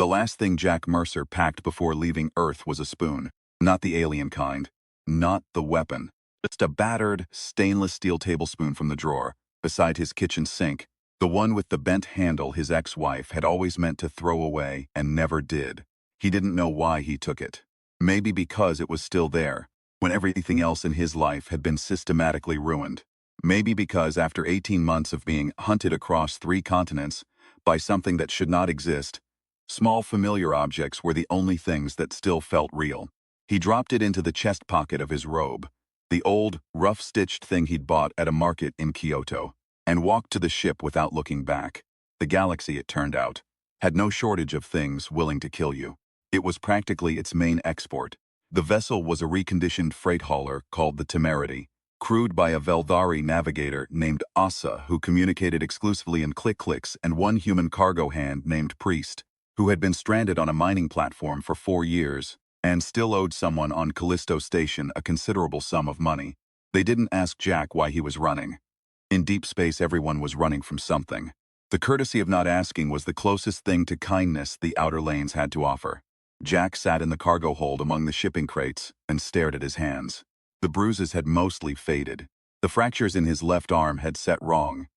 The last thing Jack Mercer packed before leaving Earth was a spoon. Not the alien kind. Not the weapon. Just a battered, stainless steel tablespoon from the drawer, beside his kitchen sink. The one with the bent handle his ex-wife had always meant to throw away and never did. He didn't know why he took it. Maybe because it was still there, when everything else in his life had been systematically ruined. Maybe because after 18 months of being hunted across 3 continents by something that should not exist, small familiar objects were the only things that still felt real. He dropped it into the chest pocket of his robe, the old, rough-stitched thing he'd bought at a market in Kyoto, and walked to the ship without looking back. The galaxy, it turned out, had no shortage of things willing to kill you. It was practically its main export. The vessel was a reconditioned freight hauler called the Temerity, crewed by a Veldari navigator named Asa who communicated exclusively in click-clicks, and one human cargo hand named Priest, who had been stranded on a mining platform for 4 years and still owed someone on Callisto Station a considerable sum of money. They didn't ask Jack why he was running. In deep space, everyone was running from something. The courtesy of not asking was the closest thing to kindness the outer lanes had to offer. Jack sat in the cargo hold among the shipping crates and stared at his hands. The bruises had mostly faded. The fractures in his left arm had set wrong.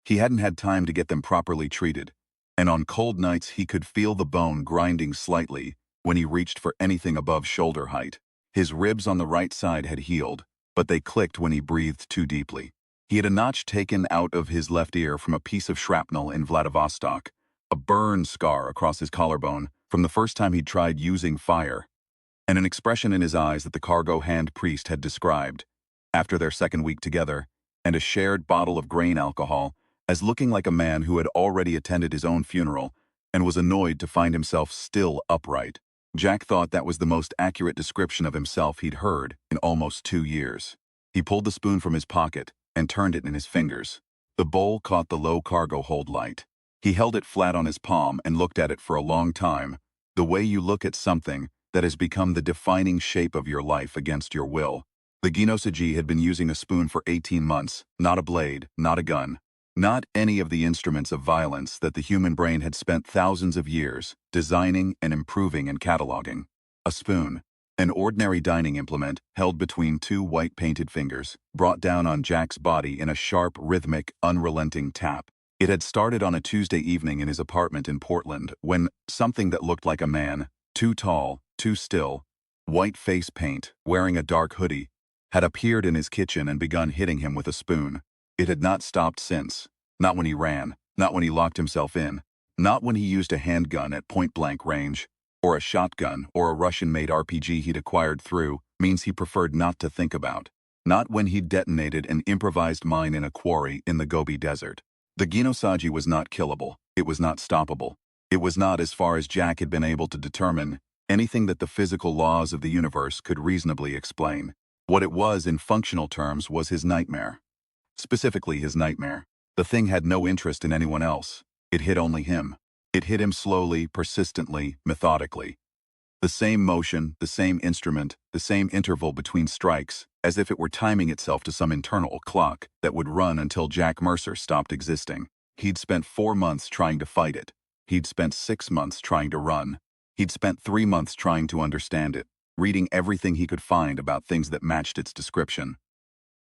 He hadn't had time to get them properly treated, and on cold nights he could feel the bone grinding slightly when he reached for anything above shoulder height. His ribs on the right side had healed, but they clicked when he breathed too deeply. He had a notch taken out of his left ear from a piece of shrapnel in Vladivostok, a burn scar across his collarbone from the first time he'd tried using fire, and an expression in his eyes that the cargo hand Priest had described, after their second week together, and a shared bottle of grain alcohol, as looking like a man who had already attended his own funeral and was annoyed to find himself still upright. Jack thought that was the most accurate description of himself he'd heard in almost 2 years. He pulled the spoon from his pocket and turned it in his fingers. The bowl caught the low cargo hold light. He held it flat on his palm and looked at it for a long time, the way you look at something that has become the defining shape of your life against your will. The Ginosagi had been using a spoon for 18 months, not a blade, not a gun, not any of the instruments of violence that the human brain had spent thousands of years designing and improving and cataloging. A spoon, an ordinary dining implement held between 2 white-painted fingers, brought down on Jack's body in a sharp, rhythmic, unrelenting tap. It had started on a Tuesday evening in his apartment in Portland when something that looked like a man, too tall, too still, white face paint, wearing a dark hoodie, had appeared in his kitchen and begun hitting him with a spoon. It had not stopped since. Not when he ran, not when he locked himself in, not when he used a handgun at point-blank range, or a shotgun or a Russian-made RPG he'd acquired through means he preferred not to think about, not when he'd detonated an improvised mine in a quarry in the Gobi Desert. The Ginosagi was not killable. It was not stoppable. It was not, as far as Jack had been able to determine, anything that the physical laws of the universe could reasonably explain. What it was in functional terms was his nightmare. Specifically his nightmare. The thing had no interest in anyone else. It hit only him. It hit him slowly, persistently, methodically. The same motion, the same instrument, the same interval between strikes, as if it were timing itself to some internal clock that would run until Jack Mercer stopped existing. He'd spent 4 months trying to fight it. He'd spent 6 months trying to run. He'd spent 3 months trying to understand it, reading everything he could find about things that matched its description.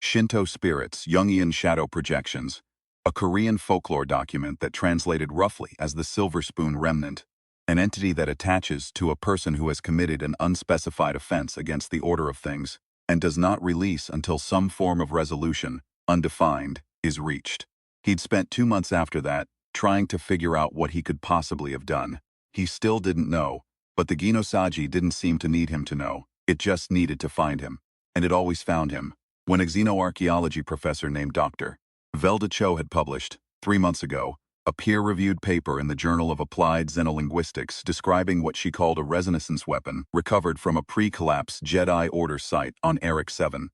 Shinto spirits, Jungian shadow projections, a Korean folklore document that translated roughly as the silver spoon remnant, an entity that attaches to a person who has committed an unspecified offense against the order of things and does not release until some form of resolution, undefined, is reached. He'd spent 2 months after that trying to figure out what he could possibly have done. He still didn't know, but the Ginosagi didn't seem to need him to know. It just needed to find him, and it always found him. When a xenoarchaeology professor named Dr. Velda Cho had published, 3 months ago, a peer-reviewed paper in the Journal of Applied Xenolinguistics describing what she called a reconnaissance weapon recovered from a pre-collapse Jedi Order site on Eric 7.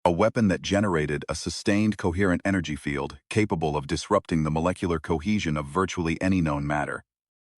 A weapon that generated a sustained coherent energy field capable of disrupting the molecular cohesion of virtually any known matter.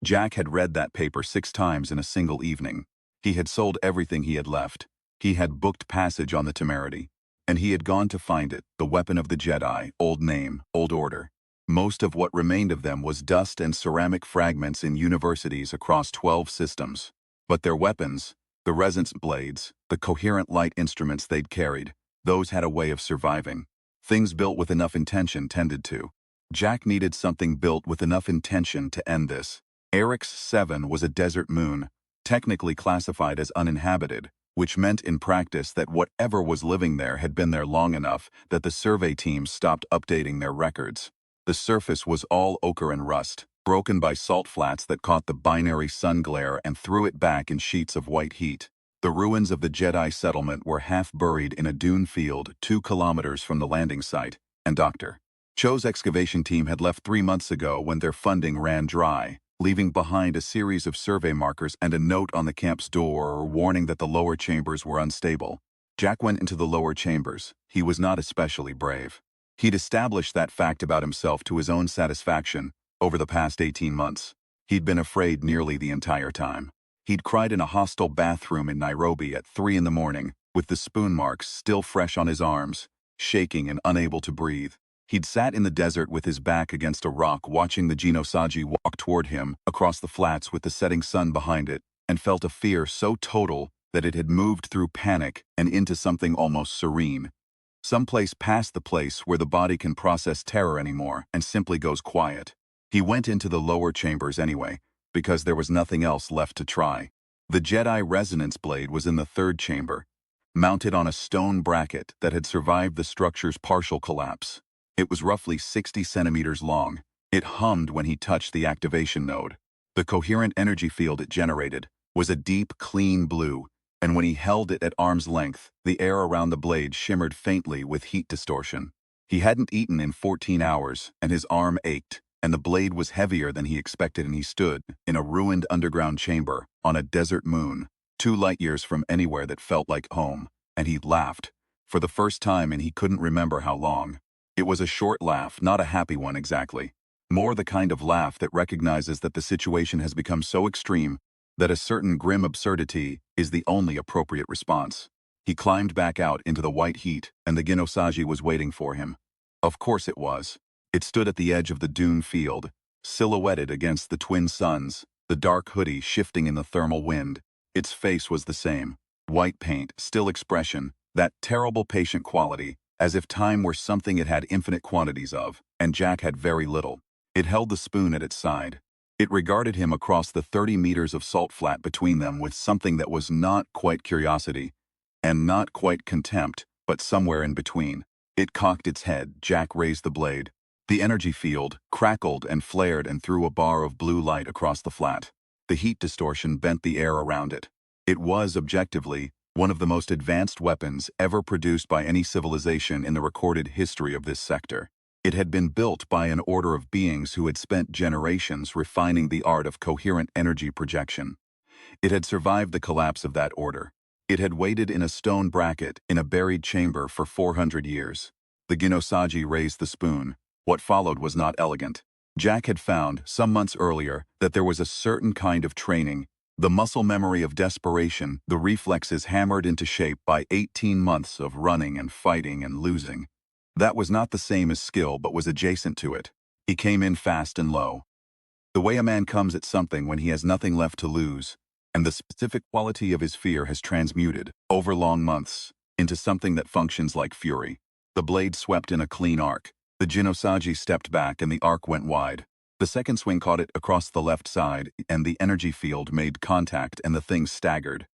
Jack had read that paper 6 times in a single evening. He had sold everything he had left. He had booked passage on the Temerity. And he had gone to find it, the weapon of the Jedi, old name, old order. Most of what remained of them was dust and ceramic fragments in universities across 12 systems. But their weapons, the resonance blades, the coherent light instruments they'd carried, those had a way of surviving. Things built with enough intention tended to. Jack needed something built with enough intention to end this. Eric's 7 was a desert moon, technically classified as uninhabited, which meant in practice that whatever was living there had been there long enough that the survey teams stopped updating their records. The surface was all ochre and rust, broken by salt flats that caught the binary sun glare and threw it back in sheets of white heat. The ruins of the Jedi settlement were half buried in a dune field 2 kilometers from the landing site, and Dr. Cho's excavation team had left 3 months ago when their funding ran dry, leaving behind a series of survey markers and a note on the camp's door warning that the lower chambers were unstable. Jack went into the lower chambers. He was not especially brave. He'd established that fact about himself to his own satisfaction over the past 18 months. He'd been afraid nearly the entire time. He'd cried in a hostel bathroom in Nairobi at 3 in the morning, with the spoon marks still fresh on his arms, shaking and unable to breathe. He'd sat in the desert with his back against a rock watching the Genosagi walk toward him across the flats with the setting sun behind it, and felt a fear so total that it had moved through panic and into something almost serene. Someplace past the place where the body can process terror anymore and simply goes quiet. He went into the lower chambers anyway, because there was nothing else left to try. The Jedi resonance blade was in the 3rd chamber, mounted on a stone bracket that had survived the structure's partial collapse. It was roughly 60 centimeters long. It hummed when he touched the activation node. The coherent energy field it generated was a deep, clean blue, and when he held it at arm's length, the air around the blade shimmered faintly with heat distortion. He hadn't eaten in 14 hours, and his arm ached, and the blade was heavier than he expected, and he stood in a ruined underground chamber on a desert moon, 2 light years from anywhere that felt like home, and he laughed, for the first time and he couldn't remember how long. It was a short laugh, not a happy one exactly. More the kind of laugh that recognizes that the situation has become so extreme that a certain grim absurdity is the only appropriate response. He climbed back out into the white heat, and the Genosagi was waiting for him. Of course it was. It stood at the edge of the dune field, silhouetted against the twin suns, the dark hoodie shifting in the thermal wind. Its face was the same. White paint, still expression, that terrible patient quality, as if time were something it had infinite quantities of, and Jack had very little. It held the spoon at its side. It regarded him across the 30 meters of salt flat between them with something that was not quite curiosity, and not quite contempt, but somewhere in between. It cocked its head. Jack raised the blade. The energy field crackled and flared and threw a bar of blue light across the flat. The heat distortion bent the air around it. It was, objectively, one of the most advanced weapons ever produced by any civilization in the recorded history of this sector. It had been built by an order of beings who had spent generations refining the art of coherent energy projection. It had survived the collapse of that order. It had waited in a stone bracket in a buried chamber for 400 years. The Genosagi raised the spoon. What followed was not elegant. Jack had found, some months earlier, that there was a certain kind of training, the muscle memory of desperation, the reflexes hammered into shape by 18 months of running and fighting and losing. That was not the same as skill but was adjacent to it. He came in fast and low. The way a man comes at something when he has nothing left to lose, and the specific quality of his fear has transmuted, over long months, into something that functions like fury. The blade swept in a clean arc. The Genosagi stepped back and the arc went wide. The second swing caught it across the left side, and the energy field made contact and the thing staggered.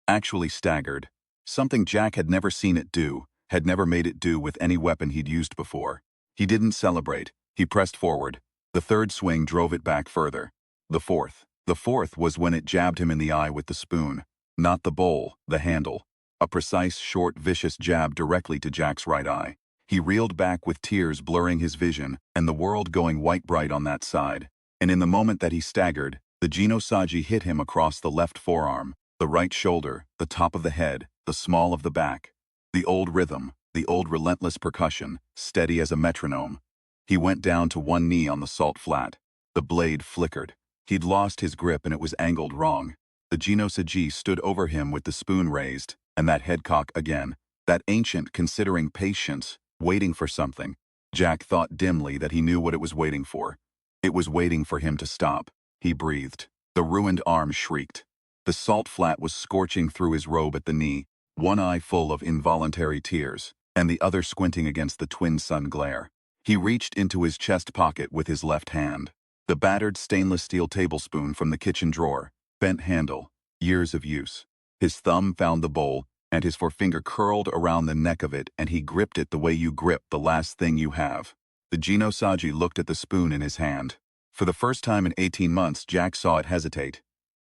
Actually staggered. Something Jack had never seen it do, had never made it do with any weapon he'd used before. He didn't celebrate. He pressed forward. The third swing drove it back further. The fourth was when it jabbed him in the eye with the spoon. Not the bowl, the handle. A precise, short, vicious jab directly to Jack's right eye. He reeled back with tears blurring his vision, and the world going white bright on that side. And in the moment that he staggered, the Genosagi hit him across the left forearm, the right shoulder, the top of the head, the small of the back. The old rhythm, the old relentless percussion, steady as a metronome. He went down to one knee on the salt flat. The blade flickered. He'd lost his grip and it was angled wrong. The Genosagi stood over him with the spoon raised, and that head cock again. That ancient considering patience, waiting for something. Jack thought dimly that he knew what it was waiting for. It was waiting for him to stop. He breathed. The ruined arm shrieked. The salt flat was scorching through his robe at the knee, one eye full of involuntary tears, and the other squinting against the twin sun glare. He reached into his chest pocket with his left hand. The battered stainless steel tablespoon from the kitchen drawer, bent handle, years of use. His thumb found the bowl, and his forefinger curled around the neck of it, and he gripped it the way you grip the last thing you have. The Genosagi looked at the spoon in his hand. For the first time in 18 months, Jack saw it hesitate.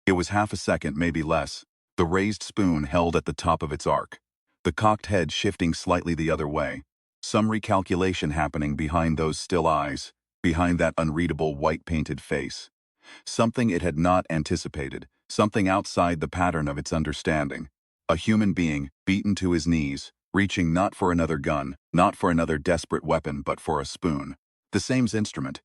It was half a second, maybe less. The raised spoon held at the top of its arc, the cocked head shifting slightly the other way. Some recalculation happening behind those still eyes, behind that unreadable white-painted face. Something it had not anticipated, something outside the pattern of its understanding. A human being, beaten to his knees, reaching not for another gun, not for another desperate weapon, but for a spoon. The same instrument.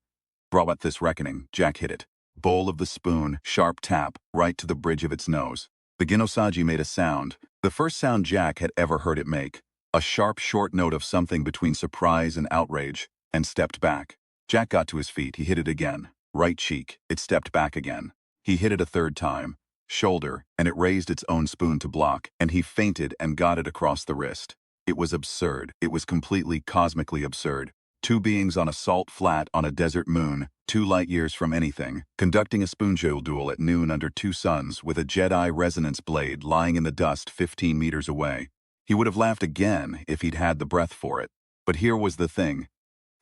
Brought this reckoning, Jack hit it. Bowl of the spoon, sharp tap, right to the bridge of its nose. The Genosagi made a sound, the first sound Jack had ever heard it make. A sharp, short note of something between surprise and outrage, and stepped back. Jack got to his feet, he hit it again. Right cheek, it stepped back again. He hit it a third time. Shoulder, and it raised its own spoon to block, and he feinted and got it across the wrist. It was absurd. It was completely cosmically absurd. Two beings on a salt flat on a desert moon, 2 light years from anything, conducting a spoonjewel duel at noon under 2 suns with a Jedi resonance blade lying in the dust 15 meters away. He would have laughed again if he'd had the breath for it. But here was the thing.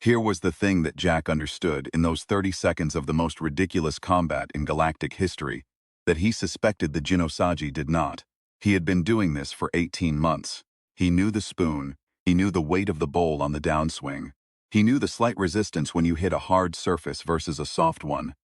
Here was the thing that Jack understood in those 30 seconds of the most ridiculous combat in galactic history, that he suspected the Genosagi did not. He had been doing this for 18 months. He knew the spoon. He knew the weight of the bowl on the downswing. He knew the slight resistance when you hit a hard surface versus a soft one.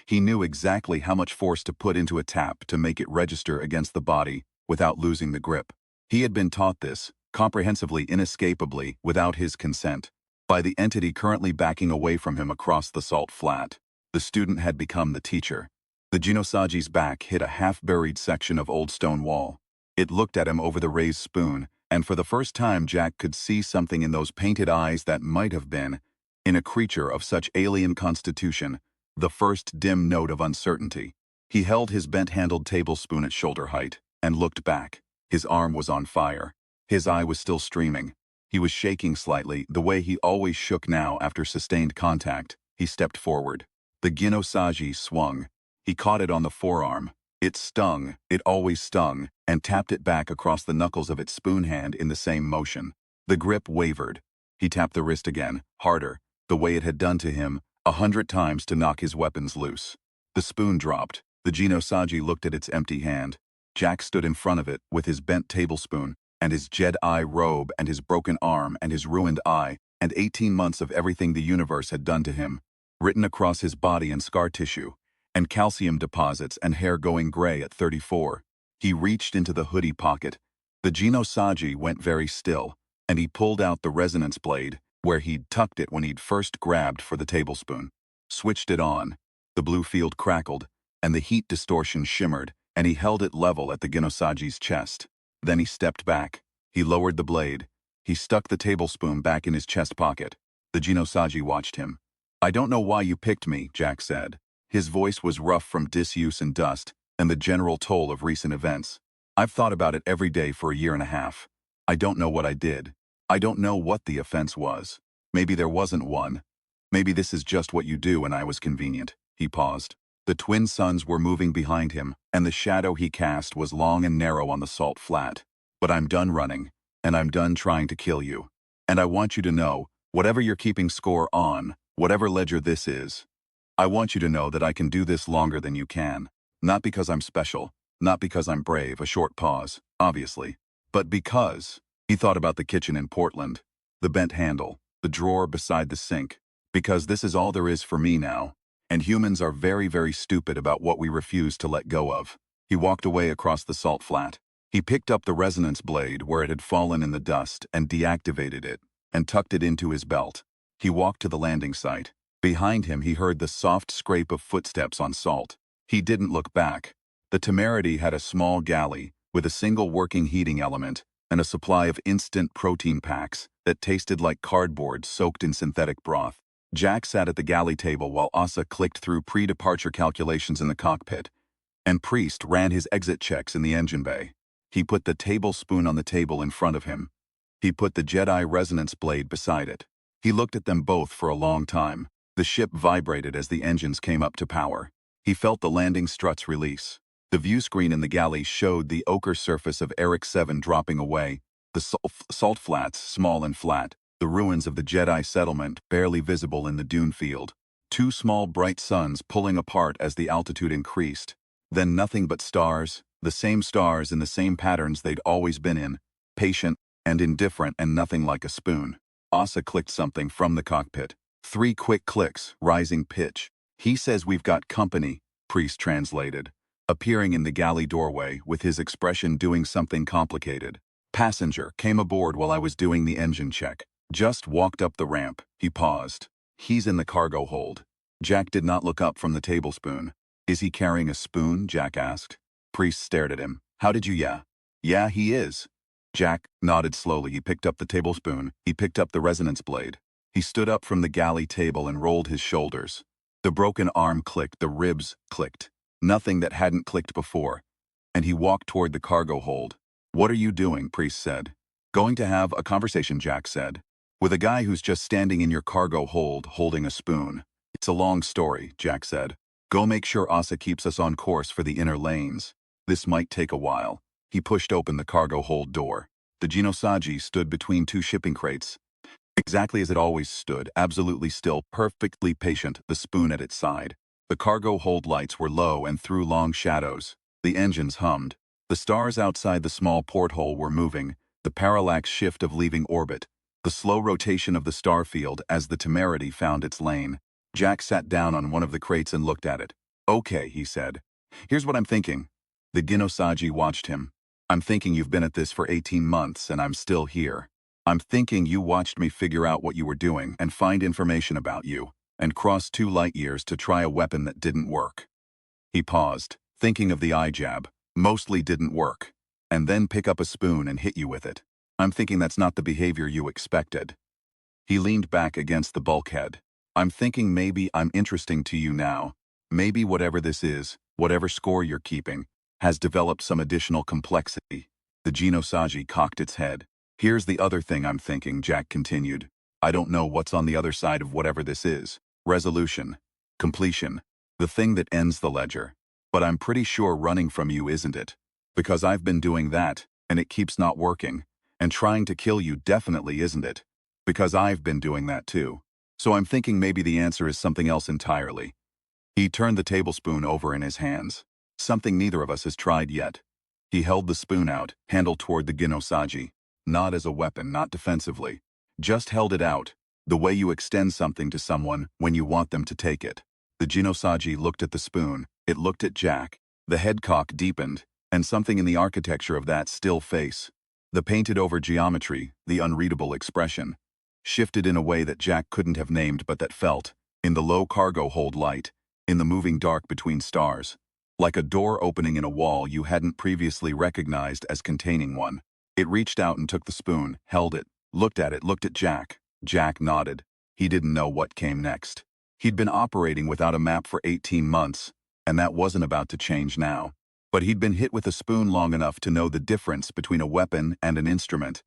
He knew exactly how much force to put into a tap to make it register against the body without losing the grip. He had been taught this, comprehensively, inescapably, without his consent, by the entity currently backing away from him across the salt flat. The student had become the teacher. The Genosagi's back hit a half-buried section of old stone wall. It looked at him over the raised spoon, and for the first time Jack could see something in those painted eyes that might have been, in a creature of such alien constitution, the first dim note of uncertainty. He held his bent-handled tablespoon at shoulder height and looked back. His arm was on fire. His eye was still streaming. He was shaking slightly, the way he always shook now after sustained contact. He stepped forward. The Genosagi swung. He caught it on the forearm. It stung, it always stung, and tapped it back across the knuckles of its spoon hand in the same motion. The grip wavered. He tapped the wrist again, harder, the way it had done to him 100 times to knock his weapons loose. The spoon dropped. The Genosagi looked at its empty hand. Jack stood in front of it with his bent tablespoon, and his Jedi robe, and his broken arm, and his ruined eye, and 18 months of everything the universe had done to him, written across his body in scar tissue, and calcium deposits and hair going gray at 34. He reached into the hoodie pocket. The Genosagi went very still, and he pulled out the resonance blade, where he'd tucked it when he'd first grabbed for the tablespoon. Switched it on. The blue field crackled, and the heat distortion shimmered, and he held it level at the Genosagi's chest. Then he stepped back. He lowered the blade. He stuck the tablespoon back in his chest pocket. The Genosagi watched him. "I don't know why you picked me," Jack said. His voice was rough from disuse and dust, and the general toll of recent events. "I've thought about it every day for a year and a half. I don't know what I did. I don't know what the offense was. Maybe there wasn't one. Maybe this is just what you do when I was convenient." He paused. The twin suns were moving behind him, and the shadow he cast was long and narrow on the salt flat. "But I'm done running, and I'm done trying to kill you. And I want you to know, whatever you're keeping score on, whatever ledger this is, I want you to know that I can do this longer than you can. Not because I'm special, not because I'm brave," a short pause, obviously, "but because," he thought about the kitchen in Portland, the bent handle, the drawer beside the sink, "because this is all there is for me now. And humans are very, very stupid about what we refuse to let go of." He walked away across the salt flat. He picked up the resonance blade where it had fallen in the dust and deactivated it, and tucked it into his belt. He walked to the landing site. Behind him he heard the soft scrape of footsteps on salt. He didn't look back. The Temerity had a small galley with a single working heating element and a supply of instant protein packs that tasted like cardboard soaked in synthetic broth. Jack sat at the galley table while Asa clicked through pre-departure calculations in the cockpit, and Priest ran his exit checks in the engine bay. He put the tablespoon on the table in front of him. He put the Jedi resonance blade beside it. He looked at them both for a long time. The ship vibrated as the engines came up to power. He felt the landing struts release. The view screen in the galley showed the ochre surface of Eric 7 dropping away, the salt flats small and flat, the ruins of the Jedi settlement barely visible in the dune field. Two small bright suns pulling apart as the altitude increased. Then nothing but stars, the same stars in the same patterns they'd always been in, patient and indifferent and nothing like a spoon. Asa clicked something from the cockpit. 3 quick clicks, rising pitch. "He says we've got company," Priest translated, appearing in the galley doorway with his expression doing something complicated. "Passenger came aboard while I was doing the engine check. Just walked up the ramp." He paused. "He's in the cargo hold." Jack did not look up from the tablespoon. "Is he carrying a spoon?" Jack asked. Priest stared at him. "How did you Yeah, he is." Jack nodded slowly. He picked up the tablespoon. He picked up the resonance blade. He stood up from the galley table and rolled his shoulders. The broken arm clicked, the ribs clicked. Nothing that hadn't clicked before. And he walked toward the cargo hold. "What are you doing?" Priest said. "Going to have a conversation," Jack said. "With a guy who's just standing in your cargo hold holding a spoon." "It's a long story," Jack said. "Go make sure Asa keeps us on course for the inner lanes. This might take a while." He pushed open the cargo hold door. The Genosagi stood between 2 shipping crates. Exactly as it always stood, absolutely still, perfectly patient, the spoon at its side. The cargo hold lights were low and threw long shadows. The engines hummed. The stars outside the small porthole were moving, the parallax shift of leaving orbit, the slow rotation of the star field as the Temerity found its lane. Jack sat down on one of the crates and looked at it. "Okay," he said. "Here's what I'm thinking." The Genosagi watched him. "I'm thinking you've been at this for 18 months and I'm still here. I'm thinking you watched me figure out what you were doing and find information about you, and cross 2 light years to try a weapon that didn't work." He paused, thinking of the eye jab. "Mostly didn't work. And then pick up a spoon and hit you with it. I'm thinking that's not the behavior you expected." He leaned back against the bulkhead. "I'm thinking maybe I'm interesting to you now. Maybe whatever this is, whatever score you're keeping, has developed some additional complexity." The Genosagi cocked its head. "Here's the other thing I'm thinking," Jack continued. "I don't know what's on the other side of whatever this is. Resolution. Completion. The thing that ends the ledger. But I'm pretty sure running from you isn't it. Because I've been doing that, and it keeps not working. And trying to kill you definitely isn't it. Because I've been doing that too. So I'm thinking maybe the answer is something else entirely." He turned the tablespoon over in his hands. "Something neither of us has tried yet." He held the spoon out, handle toward the Genosagi. Not as a weapon, not defensively. Just held it out, the way you extend something to someone when you want them to take it. The Genosagi looked at the spoon. It looked at Jack. The head cock deepened, and something in the architecture of that still face, the painted-over geometry, the unreadable expression, shifted in a way that Jack couldn't have named but that felt, in the low cargo hold light, in the moving dark between stars, like a door opening in a wall you hadn't previously recognized as containing one. It reached out and took the spoon, held it, looked at Jack. Jack nodded. He didn't know what came next. He'd been operating without a map for 18 months, and that wasn't about to change now. But he'd been hit with a spoon long enough to know the difference between a weapon and an instrument.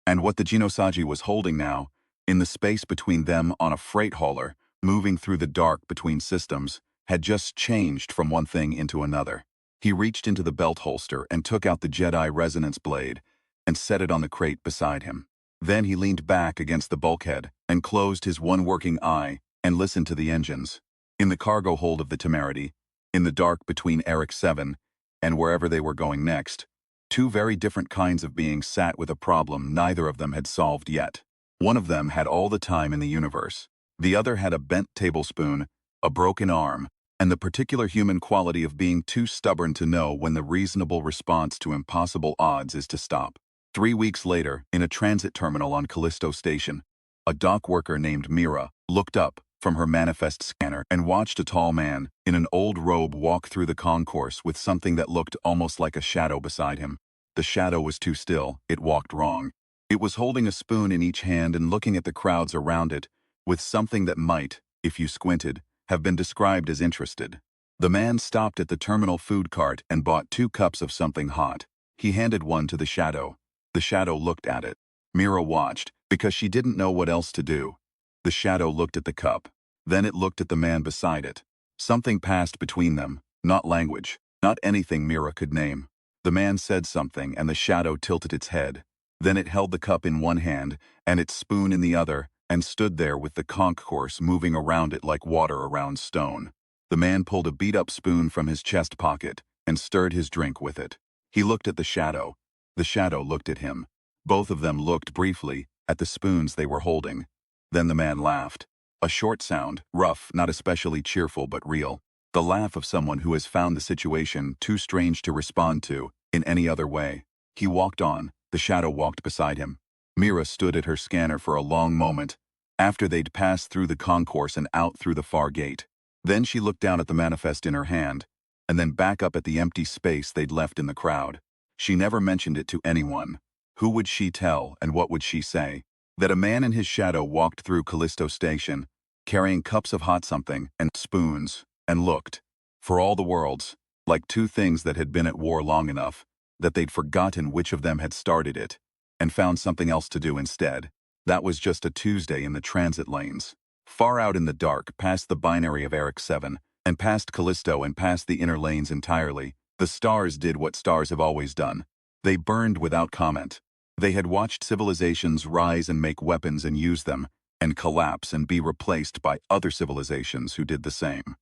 And what the Genosagi was holding now, in the space between them on a freight hauler, moving through the dark between systems, had just changed from one thing into another. He reached into the belt holster and took out the Jedi resonance blade and set it on the crate beside him. Then he leaned back against the bulkhead and closed his one working eye and listened to the engines. In the cargo hold of the Temerity, in the dark between Eric 7 and wherever they were going next, 2 very different kinds of beings sat with a problem neither of them had solved yet. One of them had all the time in the universe. The other had a bent tablespoon, a broken arm, and the particular human quality of being too stubborn to know when the reasonable response to impossible odds is to stop. 3 weeks later, in a transit terminal on Callisto Station, a dock worker named Mira looked up from her manifest scanner and watched a tall man in an old robe walk through the concourse with something that looked almost like a shadow beside him. The shadow was too still, it walked wrong. It was holding a spoon in each hand and looking at the crowds around it, with something that might, if you squinted, have been described as interested. The man stopped at the terminal food cart and bought 2 cups of something hot. He handed one to the shadow. The shadow looked at it. Mira watched, because she didn't know what else to do. The shadow looked at the cup. Then it looked at the man beside it. Something passed between them, not language, not anything Mira could name. The man said something and the shadow tilted its head. Then it held the cup in one hand and its spoon in the other and stood there with the concourse moving around it like water around stone. The man pulled a beat-up spoon from his chest pocket and stirred his drink with it. He looked at the shadow. The shadow looked at him. Both of them looked briefly at the spoons they were holding. Then the man laughed. A short sound, rough, not especially cheerful but real. The laugh of someone who has found the situation too strange to respond to in any other way. He walked on. The shadow walked beside him. Mira stood at her scanner for a long moment, after they'd passed through the concourse and out through the far gate. Then she looked down at the manifest in her hand, and then back up at the empty space they'd left in the crowd. She never mentioned it to anyone. Who would she tell and what would she say? That a man in his shadow walked through Callisto Station, carrying cups of hot something and spoons, and looked, for all the worlds, like 2 things that had been at war long enough, that they'd forgotten which of them had started it, and found something else to do instead. That was just a Tuesday in the transit lanes. Far out in the dark, past the binary of Eric 7, and past Callisto and past the inner lanes entirely, the stars did what stars have always done. They burned without comment. They had watched civilizations rise and make weapons and use them, and collapse and be replaced by other civilizations who did the same.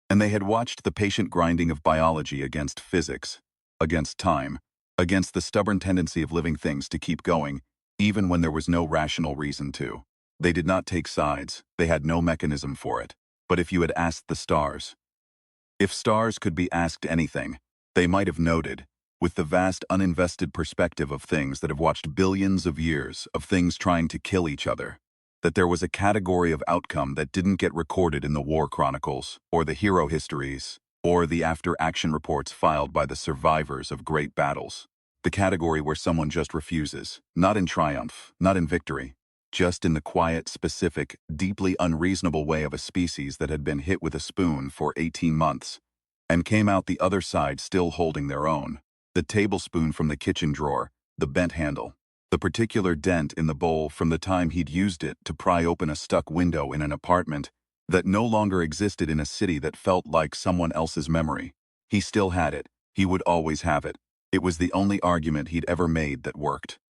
And they had watched the patient grinding of biology against physics, against time, against the stubborn tendency of living things to keep going, even when there was no rational reason to. They did not take sides, they had no mechanism for it. But if you had asked the stars, if stars could be asked anything, they might have noted, with the vast uninvested perspective of things that have watched billions of years of things trying to kill each other, that there was a category of outcome that didn't get recorded in the war chronicles, or the hero histories, or the after-action reports filed by the survivors of great battles. The category where someone just refuses, not in triumph, not in victory, just in the quiet, specific, deeply unreasonable way of a species that had been hit with a spoon for 18 months, and came out the other side still holding their own. The tablespoon from the kitchen drawer, the bent handle, the particular dent in the bowl from the time he'd used it to pry open a stuck window in an apartment that no longer existed in a city that felt like someone else's memory. He still had it. He would always have it. It was the only argument he'd ever made that worked.